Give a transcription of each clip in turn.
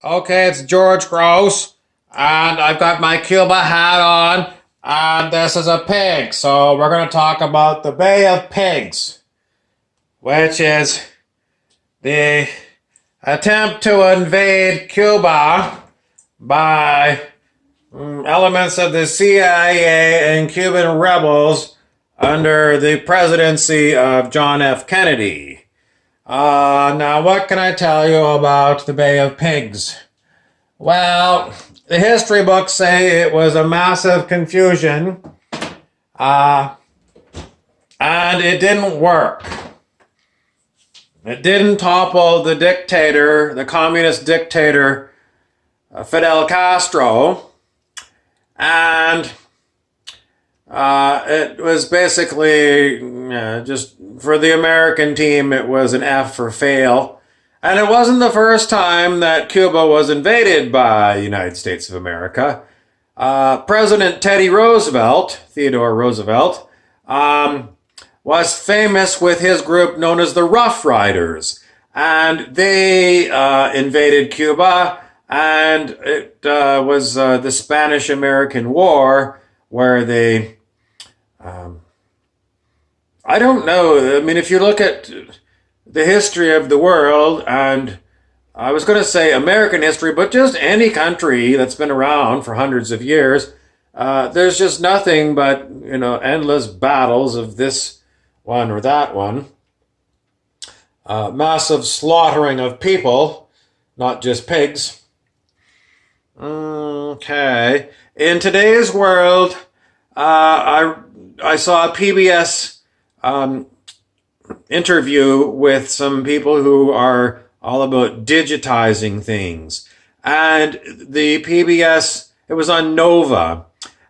Okay, it's George Gross, and I've got my Cuba hat on, and this is a pig. So we're going to talk about the Bay of Pigs, which is the attempt to invade Cuba by elements of the CIA and Cuban rebels under the presidency of John F. Kennedy. Now, what can I tell you about the Bay of Pigs? Well, the history books say it was a massive confusion, uh, and it didn't work. It didn't topple the dictator, the communist dictator, Fidel Castro, and it was basically just for the American team, it was an F for fail. And it wasn't the first time that Cuba was invaded by the United States of America. President Theodore Roosevelt, was famous with his group known as the Rough Riders. And they invaded Cuba, and it was the Spanish-American War where they... I don't know. I mean, if you look at the history of the world, and I was going to say American history, but just any country that's been around for hundreds of years, there's just nothing but, endless battles of this one or that one. Massive slaughtering of people, not just pigs. Okay. In today's world, I saw a PBS interview with some people who are all about digitizing things. And the PBS, it was on Nova,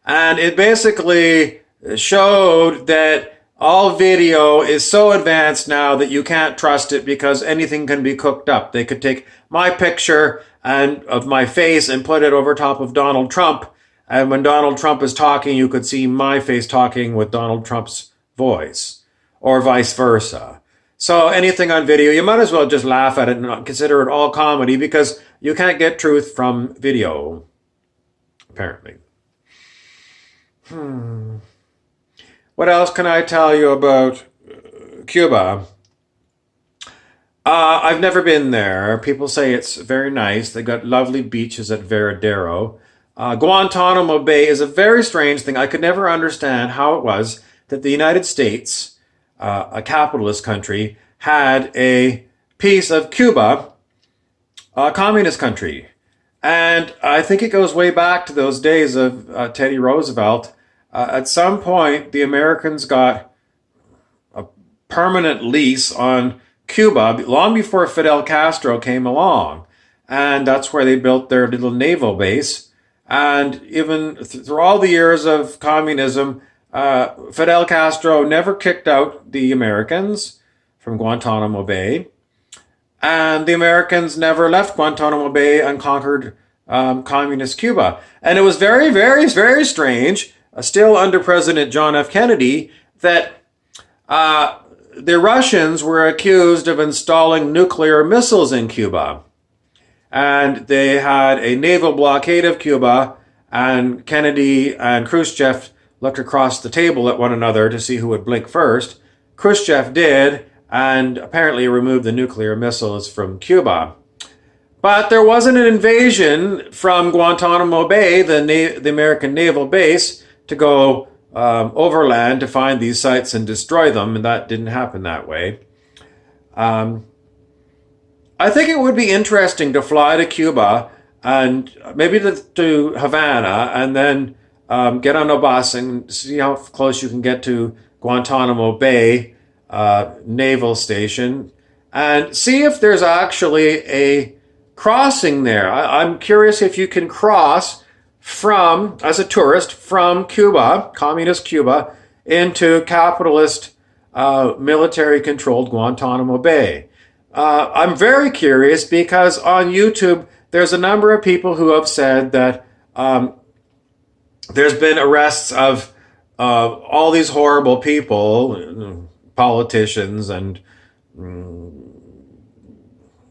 and it basically showed that all video is so advanced now that you can't trust it because anything can be cooked up. They could take my picture and of my face and put it over top of Donald Trump. And when Donald Trump is talking, you could see my face talking with Donald Trump's voice, or vice versa. So anything on video, you might as well just laugh at it and not consider it all comedy because you can't get truth from video, apparently. What else can I tell you about Cuba? I've never been there. People say it's very nice. They got lovely beaches at Veradero. Guantanamo Bay is a very strange thing. I could never understand how it was that the United States, a capitalist country, had a piece of Cuba, a communist country. And I think it goes way back to those days of Teddy Roosevelt. At some point, the Americans got a permanent lease on Cuba long before Fidel Castro came along. And that's where they built their little naval base. And even through all the years of communism, Fidel Castro never kicked out the Americans from Guantanamo Bay. And the Americans never left Guantanamo Bay and conquered communist Cuba. And it was very, very, very strange, still under President John F. Kennedy, that the Russians were accused of installing nuclear missiles in Cuba. And they had a naval blockade of Cuba, and Kennedy and Khrushchev looked across the table at one another to see who would blink first. Khrushchev did, and apparently removed the nuclear missiles from Cuba. But there wasn't an invasion from Guantanamo Bay, the American naval base, to go overland to find these sites and destroy them, and that didn't happen that way. I think it would be interesting to fly to Cuba and maybe to Havana and then get on a bus and see how close you can get to Guantanamo Bay Naval Station and see if there's actually a crossing there. I'm curious if you can cross from, as a tourist, from Cuba, communist Cuba, into capitalist military-controlled Guantanamo Bay. I'm very curious because on YouTube, there's a number of people who have said that there's been arrests of all these horrible people, politicians and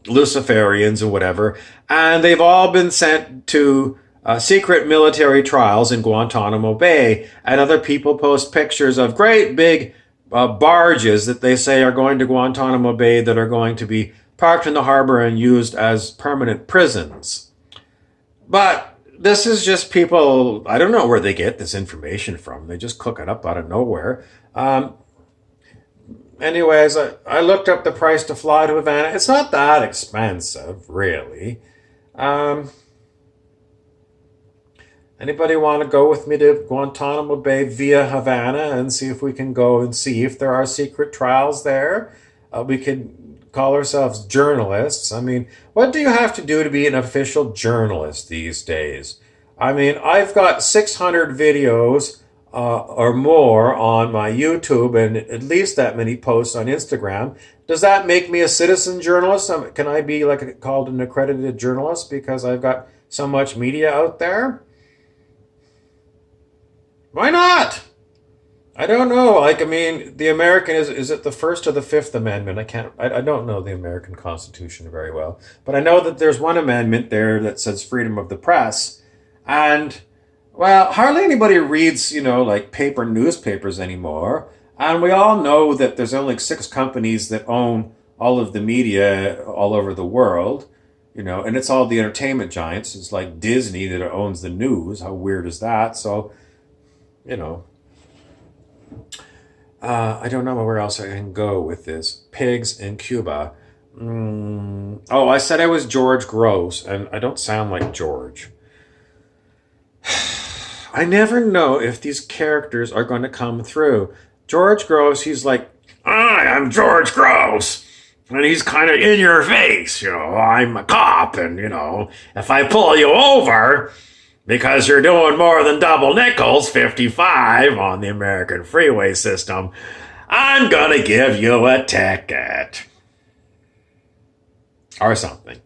Luciferians and whatever, and they've all been sent to secret military trials in Guantanamo Bay. And other people post pictures of great big barges that they say are going to Guantanamo Bay that are going to be parked in the harbor and used as permanent prisons. But this is just people, I don't know where they get this information from. They just cook it up out of nowhere. Anyways, I looked up the price to fly to Havana. It's not that expensive, really. Anybody want to go with me to Guantanamo Bay via Havana and see if we can go and see if there are secret trials there? We could call ourselves journalists. I mean, what do you have to do to be an official journalist these days? I mean, I've got 600 videos or more on my YouTube and at least that many posts on Instagram. Does that make me a citizen journalist? Can I be called an accredited journalist because I've got so much media out there? Why not? I don't know. The American is it the First or the Fifth Amendment? I don't know the American Constitution very well, but I know that there's one amendment there that says freedom of the press, and well, hardly anybody reads, paper newspapers anymore, and we all know that there's only 6 companies that own all of the media all over the world, and it's all the entertainment giants. It's like Disney that owns the news. How weird is that? So, I don't know where else I can go with this. Pigs in Cuba. Oh, I said I was George Gross, and I don't sound like George. I never know if these characters are going to come through. George Gross, he's like, I am George Gross. And he's kind of in your face, I'm a cop, and, if I pull you over because you're doing more than double nickels, 55 on the American freeway system, I'm gonna give you a ticket. Or something.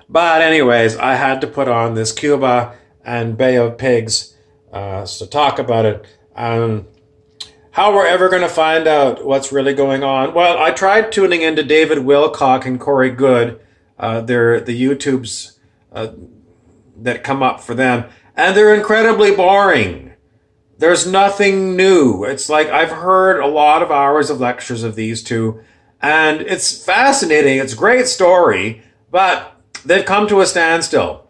But anyways, I had to put on this Cuba and Bay of Pigs to talk about it. How we're ever going to find out what's really going on? Well, I tried tuning into David Wilcock and Corey Good. They're the YouTubes that come up for them, and they're incredibly boring. There's nothing new. It's like I've heard a lot of hours of lectures of these two, and it's fascinating. It's a great story, but they've come to a standstill.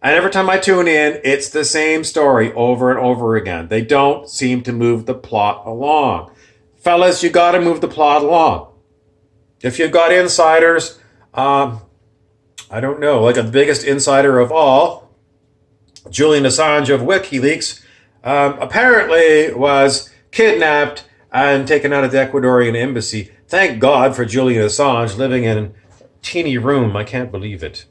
And every time I tune in, it's the same story over and over again. They don't seem to move the plot along. Fellas, you got to move the plot along. If you've got insiders, I don't know, like the biggest insider of all, Julian Assange of WikiLeaks, apparently was kidnapped and taken out of the Ecuadorian embassy. Thank God for Julian Assange living in a teeny room. I can't believe it.